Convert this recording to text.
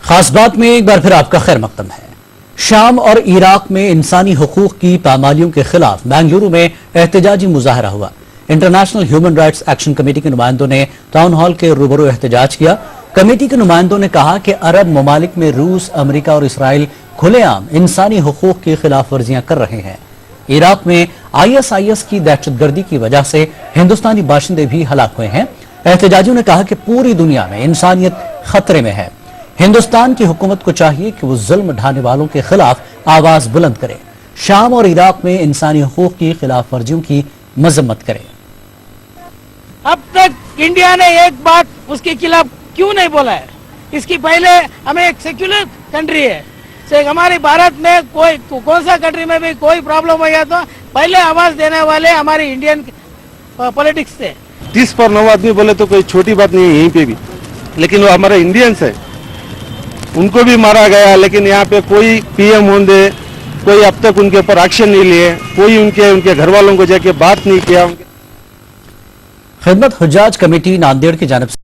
खास बात में एक बार फिर आपका खैर मकदम है। शाम और इराक में इंसानी हुकूक की पामालियों के खिलाफ बेंगलुरु में एहतजाजी मुजाहरा हुआ। International human rights action committee के नुमाइंदों ने टाउन हॉल के रूबरू एहतजाज किया। कमेटी के नुमाइंदों ने कहा कि अरब ममालिक में रूस, अमेरिका और इसराइल खुलेआम इंसानी हुकूक की खिलाफ वर्जियां कर रहे हैं। इराक में ISIS की दहशतगर्दी की वजह से हिंदुस्तानी बाशिंदे भी हलाक हुए हैं। एहतजाजियों ने कहा कि पूरी दुनिया में इंसानियत खतरे में है। हिंदुस्तान की हुकूमत को चाहिए कि वो जुल्म ढाने वालों के खिलाफ आवाज बुलंद करे, शाम और इराक में इंसानी हुकूक की खिलाफ वर्जियों की मजम्मत करे। अब तक इंडिया ने एक बात उसके खिलाफ क्यों नहीं बोला है? इसकी पहले हमें एक सेक्युलर कंट्री है, हमारे भारत में कोई कौन सा कंट्री में भी कोई प्रॉब्लम हो गया तो पहले आवाज देने वाले हमारे इंडियन पॉलिटिक्स थे। 30 पर 9 आदमी बोले तो कोई छोटी बात नहीं है यहीं पे भी, लेकिन वो हमारे इंडियंस है, उनको भी मारा गया। लेकिन यहाँ पे कोई PM होंगे, कोई अब तक उनके ऊपर एक्शन नहीं लिए, कोई उनके घर वालों को जाके बात नहीं किया। खिदमत हुज्जाज कमेटी नांदेड़ की जानिब से